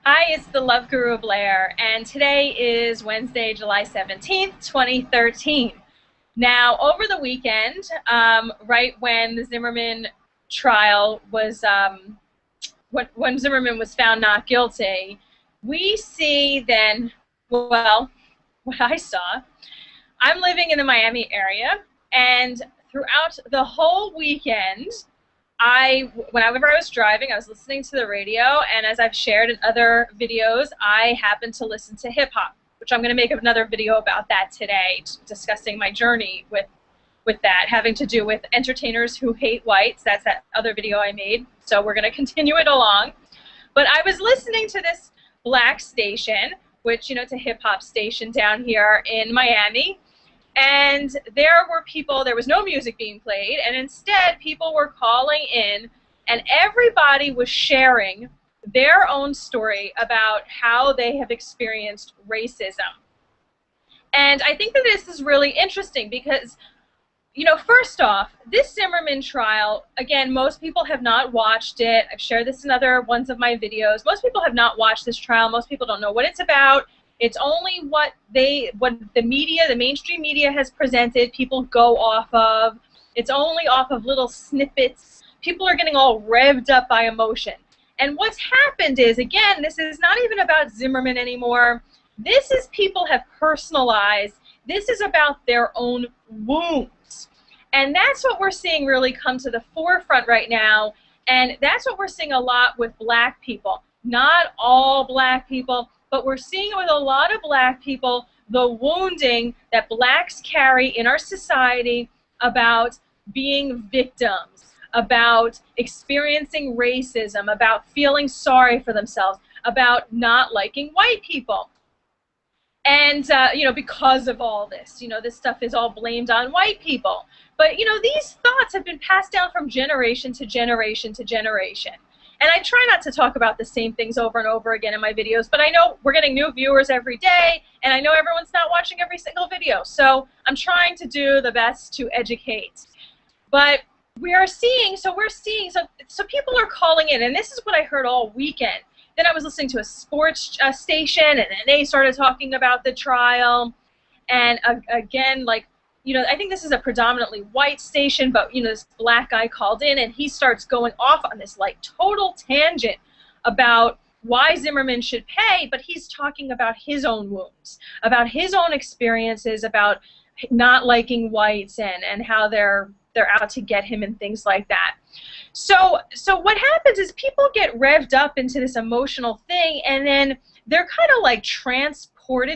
Hi, it's the Love Guru Blaire, and today is Wednesday, July 17th, 2013. Now, over the weekend, right when the Zimmerman trial was, when Zimmerman was found not guilty, we see then, well, what I saw, I'm living in the Miami area, and throughout the whole weekend, whenever I was driving, I was listening to the radio, and as I've shared in other videos, I happen to listen to hip hop, which I'm going to make another video about that today, discussing my journey with that, having to do with entertainers who hate whites. That's that other video I made, so we're going to continue it along. But I was listening to this black station, which, you know, it's a hip hop station down here in Miami. And there were people, there was no music being played, and instead people were calling in, and everybody was sharing their own story about how they have experienced racism. And I think that this is really interesting because, you know, first off, this Zimmerman trial, again, most people have not watched it. I've shared this in other ones of my videos. Most people have not watched this trial. Most people don't know what it's about. It's only what the media, the mainstream media has presented, people go off of. It's only off of little snippets. People are getting all revved up by emotion. And what's happened is, again, this is not even about Zimmerman anymore. This is people have personalized. This is about their own wounds. And that's what we're seeing really come to the forefront right now. And that's what we're seeing a lot with black people. Not all black people, but we're seeing with a lot of black people the wounding that blacks carry in our society about being victims, about experiencing racism, about feeling sorry for themselves, about not liking white people. And, you know, because of all this, you know, this stuff is all blamed on white people. But, you know, these thoughts have been passed down from generation to generation to generation. And I try not to talk about the same things over and over again in my videos, but I know we're getting new viewers every day, and I know everyone's not watching every single video. So I'm trying to do the best to educate. But we're seeing so people are calling in, and this is what I heard all weekend. Then I was listening to a sports station, and then they started talking about the trial. And again, like, you know, I think this is a predominantly white station, but, you know, this black guy called in, and he starts going off on this, like, total tangent about why Zimmerman should pay, but he's talking about his own wounds, about his own experiences, about not liking whites and how they're out to get him and things like that. So what happens is people get revved up into this emotional thing, and then they're kind of like transported.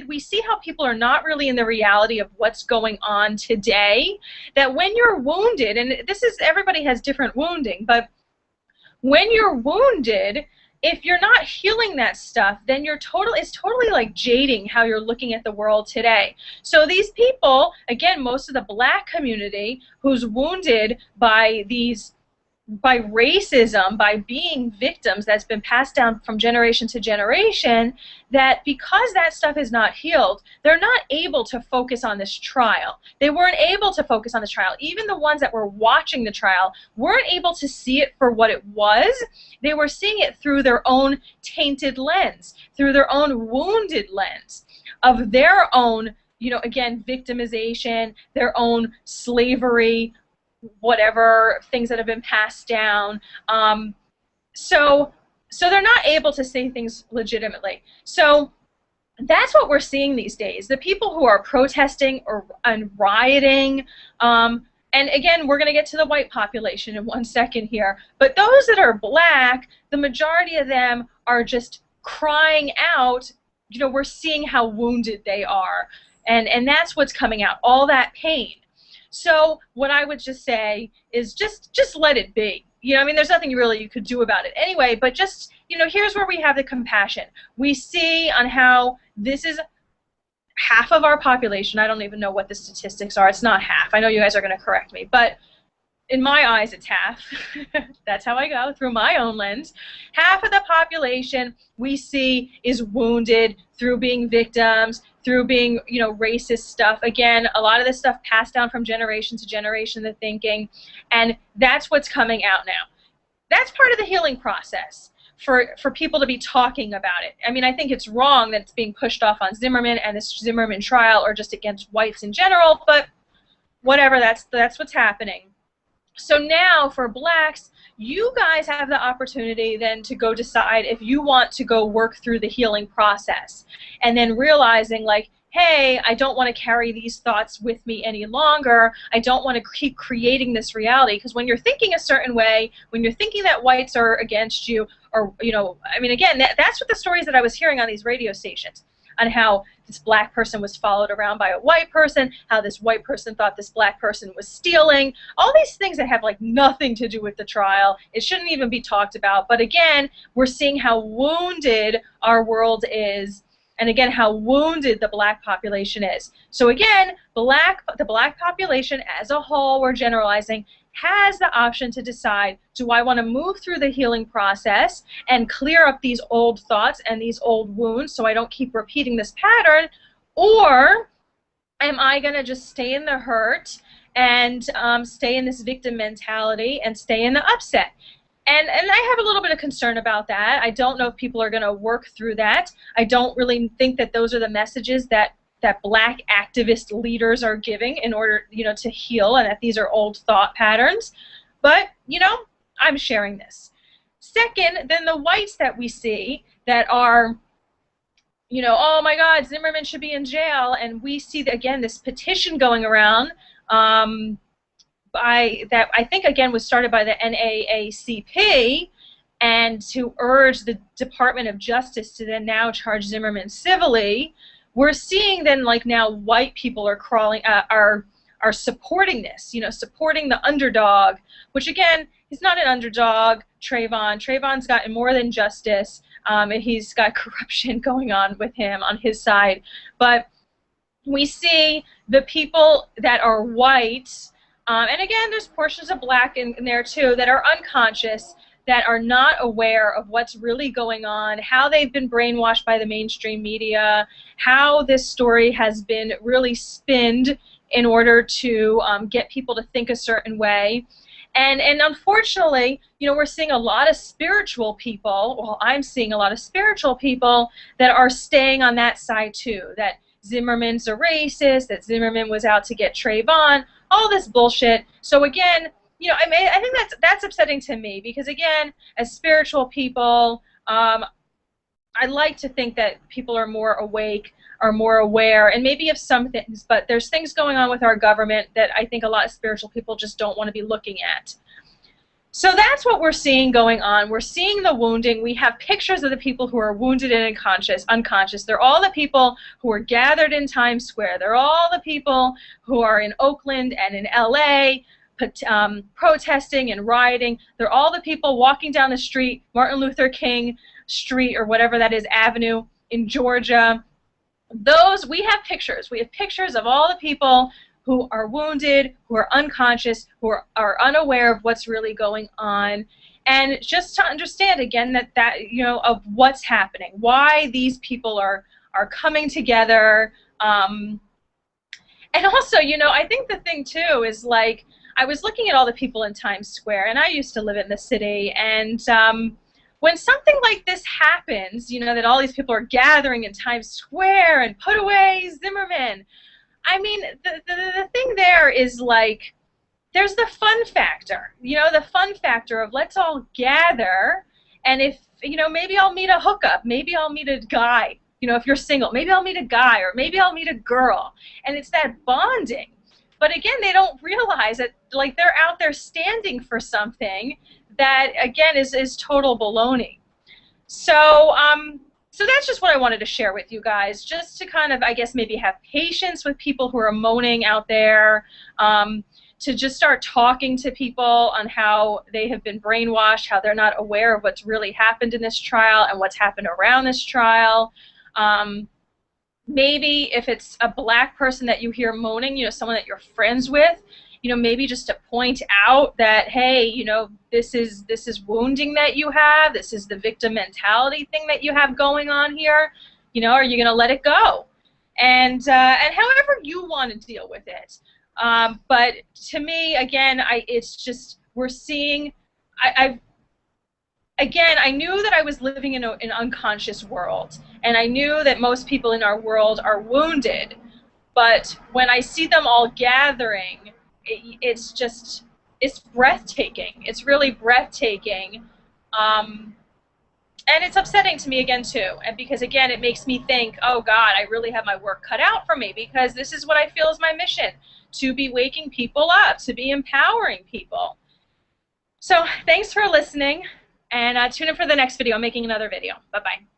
We see how people are not really in the reality of what's going on today, that when you're wounded, and this is, everybody has different wounding, but when you're wounded, if you're not healing that stuff, then it's totally like jading how you're looking at the world today. So these people, again, most of the black community who's wounded by racism, by being victims that's been passed down from generation to generation, that because that stuff is not healed, they're not able to focus on this trial. They weren't able to focus on the trial. Even the ones that were watching the trial weren't able to see it for what it was. They were seeing it through their own tainted lens, through their own wounded lens of their own, you know, again, victimization, their own slavery, whatever things that have been passed down. So they're not able to say things legitimately. So that's what we're seeing these days. The people who are protesting and rioting, and again, we're going to get to the white population in 1 second here, but those that are black, the majority of them are just crying out. You know, we're seeing how wounded they are, and that's what's coming out, all that pain. So what I would just say is just let it be. You know, I mean, there's nothing really you could do about it anyway, but just, you know, here's where we have the compassion. We see on how this is half of our population. I don't even know what the statistics are. It's not half. I know you guys are going to correct me, but in my eyes, it's half. That's how I go, through my own lens. Half of the population we see is wounded through being victims, through being, you know, racist stuff. Again, a lot of this stuff passed down from generation to generation, the thinking, and that's what's coming out now. That's part of the healing process. for people to be talking about it. I mean, I think it's wrong that it's being pushed off on Zimmerman and this Zimmerman trial, or just against whites in general, but whatever, that's what's happening. So now for blacks, you guys have the opportunity then to go decide if you want to go work through the healing process, and then realizing, like, hey, I don't want to carry these thoughts with me any longer. I don't want to keep creating this reality. Because when you're thinking a certain way, when you're thinking that whites are against you, or, you know, I mean, again, that's what the stories that I was hearing on these radio stations, on how this black person was followed around by a white person, how this white person thought this black person was stealing, all these things that have like nothing to do with the trial. It shouldn't even be talked about. But again, we're seeing how wounded our world is, and again, how wounded the black population is. So again, the black population as a whole, we're generalizing, has the option to decide, do I want to move through the healing process and clear up these old thoughts and these old wounds so I don't keep repeating this pattern, or am I going to just stay in the hurt and stay in this victim mentality and stay in the upset? And I have a little bit of concern about that. I don't know if people are going to work through that. I don't really think that those are the messages that black activist leaders are giving in order, you know, to heal, and that these are old thought patterns. But, you know, I'm sharing this. Second, then the whites that we see that are, you know, oh my God, Zimmerman should be in jail, and we see, again, this petition going around that I think, again, was started by the NAACP, and to urge the Department of Justice to then now charge Zimmerman civilly. We're seeing then, like, now white people are are supporting this, you know, supporting the underdog, which again, he's not an underdog, Trayvon. Trayvon's gotten more than justice, and he's got corruption going on with him on his side. But we see the people that are white, and again, there's portions of black in there too, that are unconscious, that are not aware of what's really going on, how they've been brainwashed by the mainstream media, how this story has been really spinned in order to get people to think a certain way. And unfortunately, you know, we're seeing a lot of spiritual people, well, I'm seeing a lot of spiritual people that are staying on that side too, that Zimmerman's a racist, that Zimmerman was out to get Trayvon, all this bullshit. So again, you know, I mean, I think that's upsetting to me, because again, as spiritual people, I like to think that people are more awake, are more aware, and maybe of some things, but there's things going on with our government that I think a lot of spiritual people just don't want to be looking at. So that's what we're seeing going on. We're seeing the wounding. We have pictures of the people who are wounded and unconscious. They're all the people who are gathered in Times Square. They're all the people who are in Oakland and in LA, protesting and rioting. They're all the people walking down the street, Martin Luther King Street, or whatever that is, Avenue in Georgia. Those, we have pictures. We have pictures of all the people who are wounded, who are unconscious, who are unaware of what's really going on. And just to understand, again, that you know, of what's happening, why these people are coming together. And also, you know, I think the thing, too, is, like, I was looking at all the people in Times Square, and I used to live in the city, and when something like this happens, you know, that all these people are gathering in Times Square and put away Zimmerman, I mean, the thing there is, like, there's the fun factor, you know, the fun factor of let's all gather, and if, you know, maybe I'll meet a hookup, maybe I'll meet a guy, you know, if you're single, maybe I'll meet a guy, or maybe I'll meet a girl, and it's that bonding. But again, they don't realize that, like, they're out there standing for something that, again, is total baloney. So, so that's just what I wanted to share with you guys, just to kind of, I guess, maybe have patience with people who are moaning out there, to just start talking to people on how they have been brainwashed, how they're not aware of what's really happened in this trial and what's happened around this trial. Maybe if it's a black person that you hear moaning, you know, someone that you're friends with, you know, maybe just to point out that, hey, you know, this is wounding that you have, this is the victim mentality thing that you have going on here, you know, are you going to let it go? And however you want to deal with it. But to me, again, it's just, we're seeing, again, I knew that I was living in an unconscious world, and I knew that most people in our world are wounded. But when I see them all gathering, it's just, it's breathtaking. It's really breathtaking. Um, and it's upsetting to me again too, and because again it makes me think, oh God, I really have my work cut out for me, because this is what I feel is my mission, to be waking people up, to be empowering people. So thanks for listening, and tune in for the next video. I'm making another video. Bye bye.